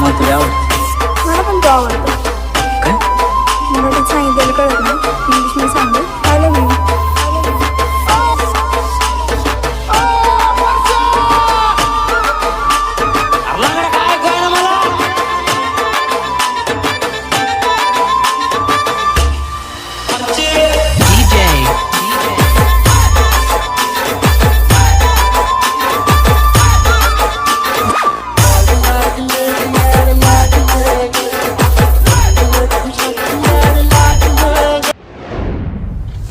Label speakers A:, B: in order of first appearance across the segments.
A: मग तुला आवडतं?
B: मला पण तो आवडतो.
A: काय?
B: मराठीत सांगितलेलं कळत नाही, इंग्लिशमध्ये सांगेल. I love you.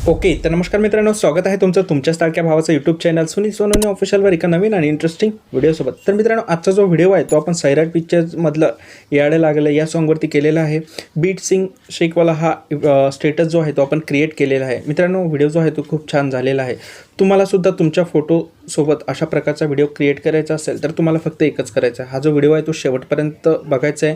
C: ओके, तर नमस्कार मित्रांनो, स्वागत आहे तुमचं तुमच्याच लाडक्या भावाचं यूट्यूब चॅनल ₌🖤 ऑफिशियलवर एका नवीन आणि इंटरेस्टिंग व्हिडिओसोबत. तर मित्रांनो, आजचा जो व्हिडिओ आहे तो आपण सैराट पिक्चर्समधलं ₌🖤 या सॉन्गवरती केलेला आहे. बीट सिंग शेखवाला हा स्टेटस जो आहे तो आपण क्रिएट केलेला आहे. मित्रांनो, व्हिडिओ जो आहे तो खूप छान झालेला आहे. तुम्हालासुद्धा तुमच्या फोटोसोबत अशा प्रकारचा व्हिडिओ क्रिएट करायचा असेल तर तुम्हाला फक्त एकच करायचं आहे, हा जो व्हिडिओ आहे तो शेवटपर्यंत बघायचा आहे.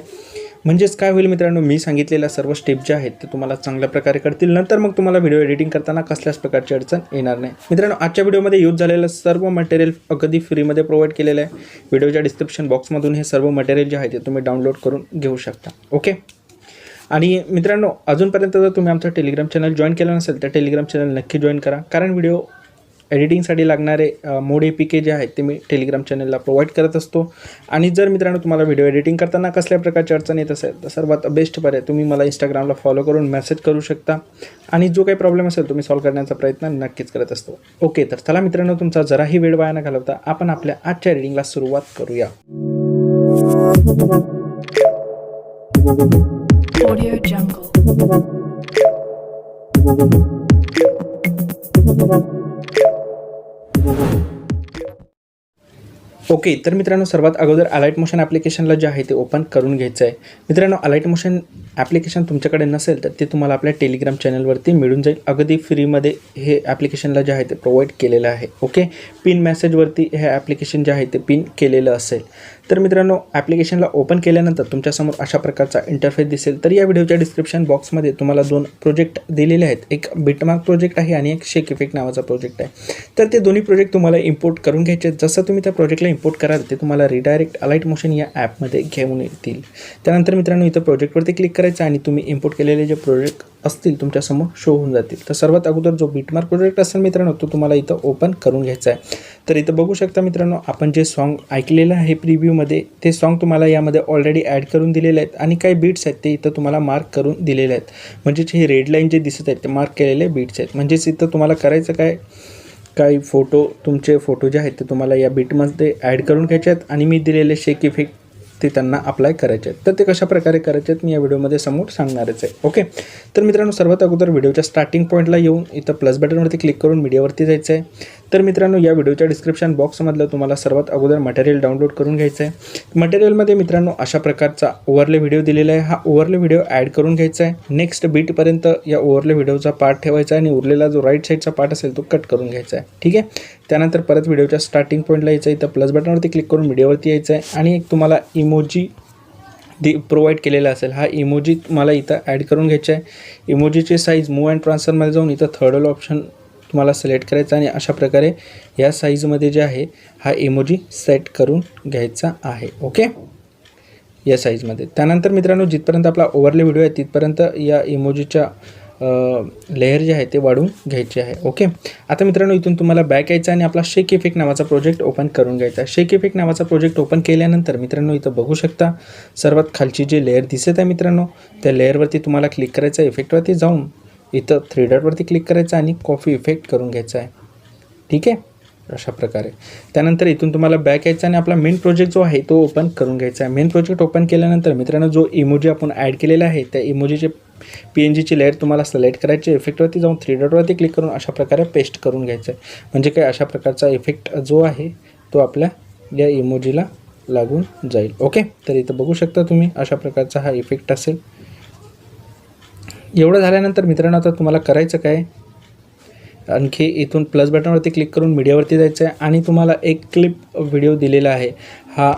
C: म्हणजेच काय होईल मित्रांनो, मी सांगितलेल्या सर्व स्टेप ज्या आहेत ते तुम्हाला चांगल्या प्रकारे करतील. नंतर मग तुम्हाला व्हिडिओ एडिटिंग करताना कसल्याच प्रकारची अडचण येणार नाही. मित्रांनो, आजच्या व्हिडिओमध्ये यूज झालेलं सर्व मटेरियल अगदी फ्रीमध्ये प्रोव्हाइड केलेलं आहे. व्हिडिओच्या डिस्क्रिप्शन बॉक्समधून हे सर्व मटेरियल जे आहे ते तुम्ही डाउनलोड करून घेऊ शकता. ओके. आणि मित्रांनो, अजूनपर्यंत जर तुम्ही आमचं टेलिग्राम चॅनल जॉईन केलं नसेल तर टेलिग्राम चॅनल नक्की जॉईन करा, कारण व्हिडिओ एडिटिंगसाठी लागणारे मोड APK जे आहेत ते मी टेलिग्राम चॅनलला प्रोव्हाइड करत असतो. आणि जर मित्रांनो तुम्हाला व्हिडिओ एडिटिंग करताना कसल्या प्रकारची अडचण येत असेल तर सर्वात बेस्ट पर्याय तुम्ही मला इंस्टाग्रामला फॉलो करून मेसेज करू शकता, आणि जो काही प्रॉब्लेम असेल तुम्ही सॉल्व्ह करण्याचा प्रयत्न नक्कीच करत असतो. ओके, तर चला मित्रांनो, तुमचा जराही वेळ वाया न घालवता आपण आपल्या आजच्या रीडिंगला सुरुवात करूया.
D: Audio Jungle.
C: ओके, तर मित्रांनो, सर्वात अगोदर अलाइट मोशन ॲप्लिकेशनला जे आहे ते ओपन करून घ्यायचं आहे. मित्रांनो, अलाइट मोशन ॲप्लिकेशन तुमच्याकडे नसेल तर ते तुम्हाला आपल्या टेलिग्राम चॅनलवरती मिळून जाईल. अगदी फ्रीमध्ये हे ॲप्लिकेशनला जे आहे ते प्रोव्हाइड केलेलं आहे. ओके, पिन मेसेजवरती हे ॲप्लिकेशन जे आहे ते पिन केलेलं असेल. तर मित्रांनो, ॲप्लिकेशनला ओपन केल्यानंतर तुमच्यासमोर अशा प्रकारचा इंटरफेस दिसेल. तर या व्हिडिओच्या डिस्क्रिप्शन बॉक्समध्ये तुम्हाला 2 प्रोजेक्ट दिलेले आहेत. एक बिटमार्क प्रोजेक्ट आहे आणि एक शेक इफेक्ट नावाचा प्रोजेक्ट आहे. तर ते दोन्ही प्रोजेक्ट तुम्हाला इम्पोर्ट करून घ्यायचे. जसं तुम्ही त्या प्रोजेक्टला इम्पोर्ट कराल ते तुम्हाला रिडायरेक्ट अलाइट मोशन या ॲपमध्ये घेऊन येतील. त्यानंतर मित्रांनो, इथं प्रोजेक्टवरती क्लिक करायचं आणि तुम्ही इम्पोर्ट केलेले जे प्रोजेक्ट असतील तुमच्यासमोर शो होऊन जातील. तर सर्वात अगोदर जो बिटमार्क प्रोजेक्ट असेल मित्रांनो तो तुम्हाला इथं ओपन करून घ्यायचा आहे. तर इथं बघू शकता मित्रांनो, आपण जे सॉन्ग ऐकलेलं आहे प्रिव्ह्यूमध्ये ते सॉन्ग तुम्हाला यामध्ये ऑलरेडी ॲड करून दिलेले आहेत, आणि काही बीट्स आहेत ते इथं तुम्हाला मार्क करून दिलेले आहेत. म्हणजेच हे रेड लाईन जे दिसत आहेत ते मार्क केलेले बीट्स आहेत. म्हणजेच इथं तुम्हाला करायचं काही तुमचे फोटो जे आहेत ते तुम्हाला या बीटमध्ये ॲड करून घ्यायचे आहेत, आणि मी दिलेले शेक इफेक्ट ते त्यांना अप्लाय करायचे आहेत. तर ते कशा प्रकारे करायचे आहेत मी या व्हिडिओमध्ये समोर सांगणारच आहे. ओके, तर मित्रांनो, सर्वात अगोदर व्हिडिओच्या स्टार्टिंग पॉईंटला येऊन इथं प्लस बटनवरती क्लिक करून मीडियावरती जायचं आहे. तर मित्रांनो, या व्हिडिओच्या डिस्क्रिप्शन बॉक्समधलं तुम्हाला सर्वात अगोदर मटेरियल डाउनलोड करून घ्यायचं आहे. मटेरियलमध्ये मित्रांनो अशा प्रकारचा ओव्हरले व्हिडिओ दिलेला आहे. हा ओव्हरले व्हिडिओ ॲड करून घ्यायचा आहे. नेक्स्ट बीटपर्यंत या ओव्हरले व्हिडिओचा पार्ट ठेवायचा आहे, आणि उरलेला जो राईट साईडचा पार्ट असेल तो कट करून घ्यायचा आहे. ठीक आहे. त्यानंतर परत व्हिडिओच्या स्टार्टिंग पॉईंटला यायचं आहे. इथं प्लस बटनवरती क्लिक करून मीडियावरती यायचं आहे, आणि एक तुम्हाला इमोजी प्रोव्हाइड केलेला असेल हा इमोजी तुम्हाला इथं ॲड करून घ्यायचा आहे. इमोजीची साईज मूव अँड ट्रान्सफरमध्ये जाऊन इथं थर्ड ऑप्शन तुम्हाला सिलेक्ट करायचा, आणि अशा प्रकारे या साईजमध्ये जे आहे हा इमोजी सेट करून घ्यायचा आहे. ओके, या साईजमध्ये. त्यानंतर मित्रांनो, जिथपर्यंत आपला ओव्हरले व्हिडिओ आहे तिथपर्यंत या इमोजीच्या लेअर जे आहे ते वाढवून घ्यायचे आहे. ओके, आता मित्रांनो, इथून तुम्हाला बॅक यायचं आणि आपला शेक इफेक्ट नावाचा प्रोजेक्ट ओपन करून घ्यायचा आहे. शेक इफेक्ट नावाचा प्रोजेक्ट ओपन केल्यानंतर मित्रांनो, इथं बघू शकता सर्वात खालची जी लेअर दिसत आहे मित्रांनो, त्या लेअरवरती तुम्हाला क्लिक करायचं आहे. इफेक्टवरती जाऊन इथं 3 डॉटवरती क्लिक करायचं आणि कॉफी इफेक्ट करून घ्यायचा आहे. ठीक आहे, अशा प्रकारे. त्यानंतर इथून तुम्हाला बॅक यायचं आणि आपला मेन प्रोजेक्ट जो आहे तो ओपन करून घ्यायचा आहे. मेन प्रोजेक्ट ओपन केल्यानंतर मित्रांनो, जो इमोजी आपण ॲड केलेला आहे त्या इमोजीचे PNGची लेअर तुम्हाला सिलेक्ट करायची. इफेक्टवरती जाऊन 3 डॉटवरती क्लिक करून अशा प्रकारे पेस्ट करून घ्यायचं आहे. म्हणजे काय, अशा प्रकारचा इफेक्ट जो आहे तो आपल्या या इमोजीला लागून जाईल. ओके, तर इथं बघू शकता तुम्ही अशा प्रकारचा हा इफेक्ट असेल. एवढं झाल्यानंतर मित्रांनो, आता तुम्हाला करायचं काय, आणखी इथून प्लस बटनवरती क्लिक करून मीडियावरती जायचं आहे, आणि तुम्हाला एक क्लिप व्हिडिओ दिलेला आहे. हा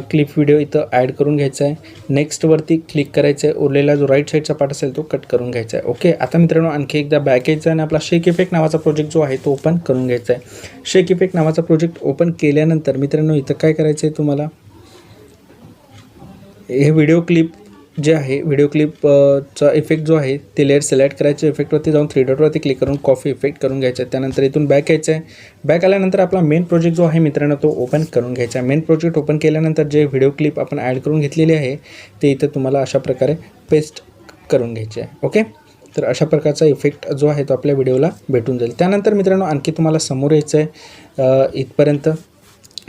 C: क्लिप व्हिडिओ इथं ॲड करून घ्यायचा आहे. नेक्स्टवरती क्लिक करायचं आहे. उरलेला जो राईट साईडचा पार्ट असेल तो कट करून घ्यायचा आहे. ओके, आता मित्रांनो आणखी एकदा बॅक यायचं आहे आणि आपला शेक इफेक्ट नावाचा प्रोजेक्ट जो आहे तो ओपन करून घ्यायचा आहे. शेक इफेक्ट नावाचा प्रोजेक्ट ओपन केल्यानंतर मित्रांनो, इथं काय करायचं आहे तुम्हाला, हे व्हिडिओ क्लिप जे आहे व्हिडिओ क्लिपचा इफेक्ट जो आहे ते लेअर सिलेक्ट करायचे, इफेक्टवरती जाऊन 3 डॉटवरती क्लिक करून कॉफी इफेक्ट करून घ्यायचं आहे. त्यानंतर इथून बॅक यायचं आहे. बॅक आल्यानंतर आपला मेन प्रोजेक्ट जो आहे मित्रांनो तो ओपन करून घ्यायचा आहे. मेन प्रोजेक्ट ओपन केल्यानंतर जे व्हिडिओ क्लिप आपण ॲड करून घेतलेली आहे ते इथं तुम्हाला अशा प्रकारे पेस्ट करून घ्यायचे आहे. ओके, तर अशा प्रकारचा इफेक्ट जो आहे तो आपल्या व्हिडिओला भेटून जाईल. त्यानंतर मित्रांनो आणखी तुम्हाला समोर यायचं आहे इथपर्यंत.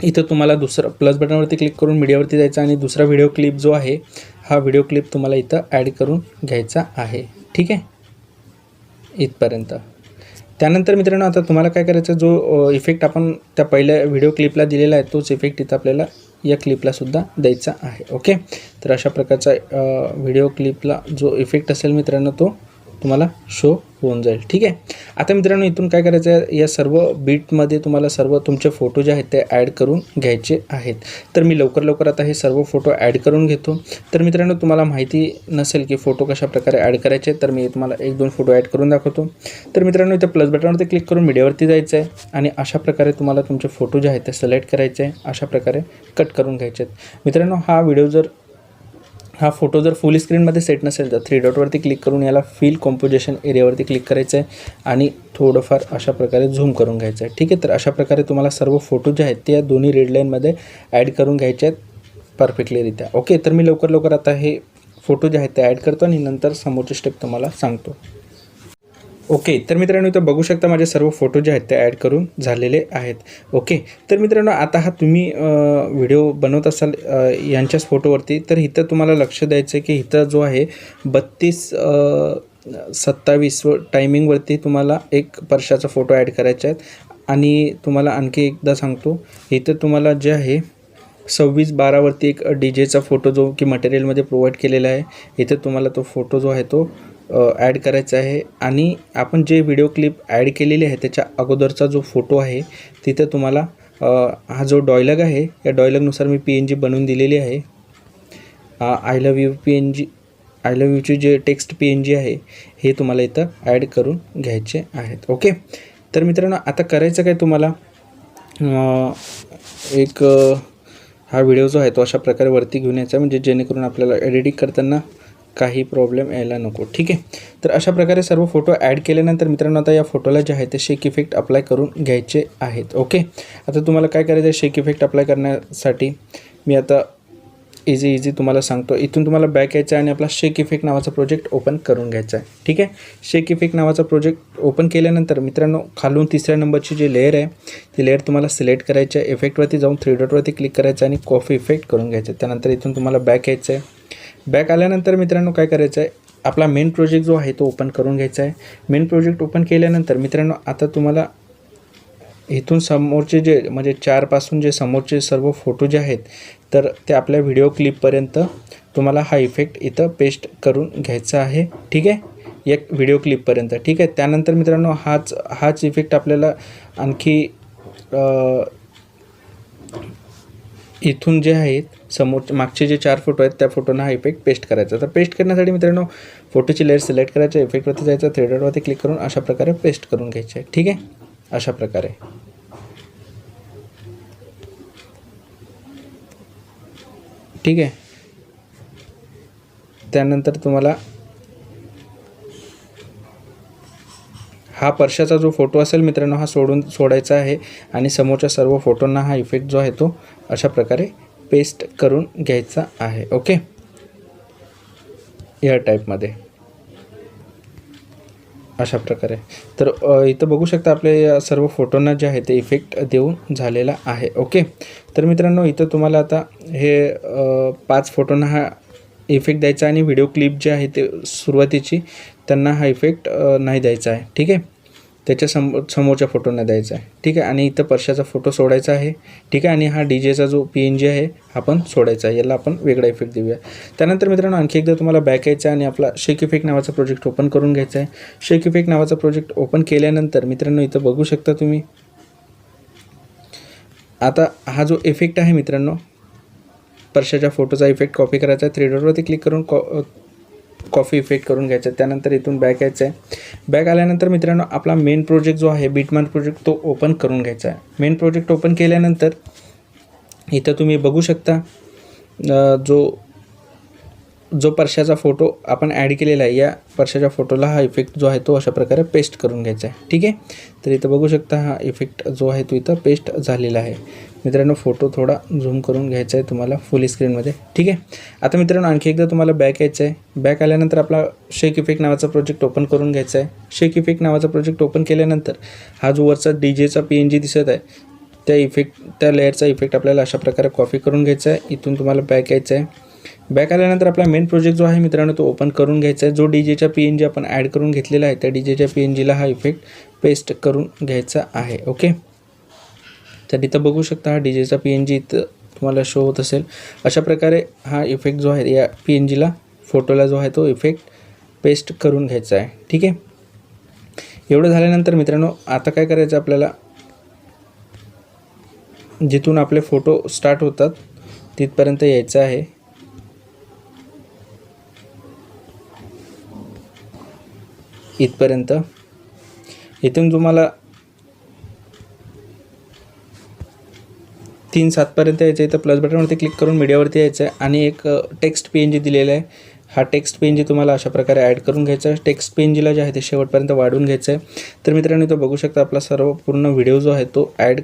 C: इथं तुम्हाला दुसरं प्लस बटनवरती क्लिक करून मीडियावरती जायचं आणि दुसरा व्हिडिओ क्लिप जो आहे हा व्हिडिओ क्लिप तुम्हाला इथं ॲड करून घ्यायचा आहे. ठीक आहे, इथपर्यंत. त्यानंतर मित्रांनो आता तुम्हाला काय करायचं, जो इफेक्ट आपण त्या पहिल्या व्हिडिओ क्लिपला दिलेला आहे तोच इफेक्ट इथं आपल्याला या क्लिपलासुद्धा द्यायचा आहे. ओके, तर अशा प्रकारचा व्हिडिओ क्लिपला जो इफेक्ट असेल मित्रांनो तो तुम्हाला शो होऊन जाईल. ठीक आहे, आता मित्रांनो इथून काय करायचं आहे, या सर्व बीटमध्ये तुम्हाला सर्व तुमचे फोटो जे आहेत ते ॲड करून घ्यायचे आहेत. तर मी लवकर आता हे सर्व फोटो ॲड करून घेतो. तर मित्रांनो तुम्हाला माहिती नसेल की फोटो कशा प्रकारे ॲड करायचे, तर मी तुम्हाला 1-2 फोटो ॲड करून दाखवतो. तर मित्रांनो इथं प्लस बटनवरती क्लिक करून मीडियावरती जायचं आहे आणि अशा प्रकारे तुम्हाला तुमचे फोटो जे आहेत ते सिलेक्ट करायचे आहे, अशा प्रकारे कट करून घ्यायचे आहेत. मित्रांनो हा फोटो जर फुल स्क्रीनमध्ये सेट नसेल तर 3 डॉटवरती क्लिक करून याला फिल कॉम्पोजिशन एरियावरती क्लिक करायचं आहे आणि थोडंफार अशा प्रकारे झूम करून घ्यायचं आहे. ठीक आहे, तर अशा प्रकारे तुम्हाला सर्व फोटो जे आहेत ते या दोन्ही रेड लाईनमध्ये ॲड करून घ्यायचे आहेत परफेक्टलीरित्या. ओके, तर मी लवकर आता हे फोटो जे आहेत ते ॲड करतो आणि नंतर समोरची स्टेप तुम्हाला सांगतो. ओके, तर मित्रांनो इथं बघू शकता माझे सर्व फोटो जे आहेत ते ॲड करून झालेले आहेत. ओके, तर मित्रांनो आता हा तुम्ही व्हिडिओ बनवत असाल यांच्याच फोटोवरती, तर इथं तुम्हाला लक्ष द्यायचं आहे की इथं जो आहे 32:27 टायमिंगवरती तुम्हाला एक परशाचा फोटो ॲड करायचा आहे. आणि तुम्हाला आणखी एकदा सांगतो, इथं तुम्हाला जे आहे 26:12 एक डीजेचा फोटो जो की मटेरियलमध्ये प्रोव्हाइड केलेला आहे, इथे तुम्हाला तो फोटो जो आहे तो ॲड करायचा आहे. आणि आपण जे व्हिडिओ क्लिप ॲड केलेली आहे त्याच्या अगोदरचा जो फोटो आहे तिथे तुम्हाला हा जो डायलॉग आहे या डायलॉगनुसार मी PNG बनवून दिलेली आहे. आय लव्ह यूची जे टेक्स्ट PNG आहे हे तुम्हाला इथं ॲड करून घ्यायचे आहेत. ओके, तर मित्रांनो आता करायचं काय, तुम्हाला हा व्हिडिओ जो आहे तो अशा प्रकारे वरती घेऊन यायचा, म्हणजे जेणेकरून आपल्याला एडिटिंग करताना काही प्रॉब्लेम यायला नको. ठीक आहे, तर अशा प्रकारे सर्व फोटो ॲड केल्यानंतर मित्रांनो आता या फोटोला जे आहे ते शेक इफेक्ट अप्लाय करून घ्यायचे आहेत. ओके, आता तुम्हाला काय करायचं आहे, शेक इफेक्ट अप्लाय करण्यासाठी मी आता इझी तुम्हाला सांगतो. इथून तुम्हाला बॅक यायचं आहे आणि आपला शेक इफेक्ट नावाचा प्रोजेक्ट ओपन करून घ्यायचा आहे. ठीक आहे, शेक इफेक्ट नावाचा प्रोजेक्ट ओपन केल्यानंतर मित्रांनो खालून 3ऱ्या नंबरची जी लेअर आहे ती लेअर तुम्हाला सिलेक्ट करायची आहे. इफेक्टवरती जाऊन 3 डॉटवरती क्लिक करायचं आणि कॉफी इफेक्ट करून घ्यायचं आहे. त्यानंतर इथून तुम्हाला बॅक यायचं आहे. बॅक आल्यानंतर मित्रांनो काय करायचं आहे, आपला मेन प्रोजेक्ट जो आहे तो ओपन करून घ्यायचा आहे. मेन प्रोजेक्ट ओपन केल्यानंतर मित्रांनो आता तुम्हाला इथून समोरचे जे म्हणजे 4 पासून जे समोरचे सर्व फोटो जे आहेत तर ते आपल्या व्हिडिओ क्लिपपर्यंत तुम्हाला हा इफेक्ट इथं पेस्ट करून घ्यायचा आहे. ठीक आहे, एक व्हिडिओ क्लिपपर्यंत. ठीक आहे, त्यानंतर मित्रांनो हाच इफेक्ट आपल्याला आणखी इथून जे आहेत समोर मागचे जे 4 फोटो आहेत त्या फोटोना हा इफेक्ट पेस्ट करायचा. तर पेस्ट करण्यासाठी मित्रांनो फोटोची लेअर सिलेक्ट करायची, इफेक्टवरती जायचं, 3 डॉटवरती क्लिक करून अशा प्रकारे पेस्ट करून घ्यायचे आहे. ठीक आहे, अशा प्रकारे. ठीक आहे, त्यानंतर तुम्हाला हा परशाचा जो फोटो असेल मित्रांनो हा सोडायचा आहे आणि समोरच्या सर्व फोटोंना हा इफेक्ट जो आहे तो अशा प्रकारे पेस्ट करून घ्यायचा आहे. ओके, या टाईपमध्ये अशा प्रकारे. तर इथं बघू शकता आपले या सर्व फोटोंना जे आहे ते इफेक्ट देऊन झालेला आहे. ओके, तर मित्रांनो इथं तुम्हाला आता हे 5 फोटोंना हा इफेक्ट द्यायचा आणि व्हिडिओ क्लिप जे आहे ते सुरुवातीची त्यांना हा इफेक्ट नाही द्यायचा आहे. ठीक आहे, त्याच्या समोरच्या फोटोंना द्यायचा आहे. ठीक आहे, आणि इथं परशाचा फोटो सोडायचा आहे. ठीक आहे, आणि हा डीजेचा जो PNG आहे हा पण सोडायचा आहे, याला आपण वेगळा इफेक्ट देऊया. त्यानंतर मित्रांनो आणखी एकदा तुम्हाला बॅक यायचं आहे आणि आपला शेक इफेक्ट नावाचा प्रोजेक्ट ओपन करून घ्यायचा आहे. शेक इफेक्ट नावाचा प्रोजेक्ट ओपन केल्यानंतर मित्रांनो इथं बघू शकता तुम्ही आता हा जो इफेक्ट आहे मित्रांनो परशाच्या फोटोचा इफेक्ट कॉपी करायचा आहे. 3 डॉटवरती क्लिक करून कॉफी इफेक्ट करून घ्यायचा आहे. त्यानंतर इथून बॅक यायचं आहे. बॅक आल्यानंतर मित्रांनो आपला मेन प्रोजेक्ट जो आहे बीटमार्क प्रोजेक्ट तो ओपन करून घ्यायचा आहे. मेन प्रोजेक्ट ओपन केल्यानंतर इथं तुम्ही बघू शकता जो जो परशाचा फोटो आपण ॲड केलेला आहे या परशाच्या फोटोला हा इफेक्ट जो आहे तो अशा प्रकारे पेस्ट करून घ्यायचा आहे. ठीक आहे, तर इथं बघू शकता हा इफेक्ट जो आहे तो इथं पेस्ट झालेला आहे. मित्रांनो फोटो थोडा झूम करून घ्यायचा आहे तुम्हाला फुल स्क्रीनमध्ये. ठीक आहे, आता मित्रांनो आणखी एकदा तुम्हाला बॅक यायचं आहे. बॅक आल्यानंतर आपला शेक इफेक्ट नावाचा प्रोजेक्ट ओपन करून घ्यायचा आहे. शेक इफेक्ट नावाचा प्रोजेक्ट ओपन केल्यानंतर हा जो वरचा डीजेचा PNG दिसत आहे त्या लेअरचा इफेक्ट आपल्याला अशा प्रकारे कॉपी करून घ्यायचा आहे. इथून तुम्हाला बॅक यायचं आहे. बॅक आल्यानंतर आपला मेन प्रोजेक्ट जो आहे मित्रांनो तो ओपन करून घ्यायचा आहे. जो डीजेचा PNG आपण ॲड करून घेतलेला आहे त्या डीजेच्या PNGला हा इफेक्ट पेस्ट करून घ्यायचा आहे. ओके, तर इथं बघू शकता हा डीजेचा PNG इथं तुम्हाला शो होत असेल. अशा प्रकारे हा इफेक्ट जो आहे या PNGला फोटोला जो आहे तो इफेक्ट पेस्ट करून घ्यायचा आहे. ठीक आहे, एवढं झाल्यानंतर मित्रांनो आता काय करायचं आपल्याला, जिथून आपले फोटो स्टार्ट होतात तिथपर्यंत यायचं आहे. इथपर्यंत. इथून तुम्हाला 3-7 पर्यंत यायचं आहे. तर प्लस बटनवरती क्लिक करून मीडियावरती यायचं आहे आणि एक टेक्स्ट PNG दिलेला आहे. हा टेक्स्ट PNG तुम्हाला अशा प्रकारे ॲड करून घ्यायचा आहे. टेक्स्ट PNGला जे आहे ते शेवटपर्यंत वाढवून घ्यायचं आहे. तर मित्रांनो इथं बघू शकता आपला सर्व पूर्ण व्हिडिओ जो आहे तो ॲड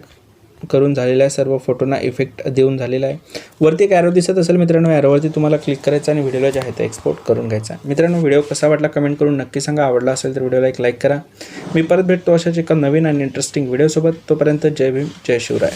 C: करून झालेला आहे. सर्व फोटोंना इफेक्ट देऊन झालेला आहे. वरती एक ॲरो दिसत असेल मित्रांनो, ॲरोवरती तुम्हाला क्लिक करायचं आणि व्हिडिओला जे आहे ते एक्सपोर्ट करून घ्यायचा. मित्रांनो व्हिडिओ कसा वाटला कमेंट करून नक्की सांगा. आवडला असेल तर व्हिडिओला एक लाईक करा. मी परत भेटतो अशाच एका नवीन आणि इंटरेस्टिंग व्हिडिओसोबत. तोपर्यंत जय भीम, जय शिवराय.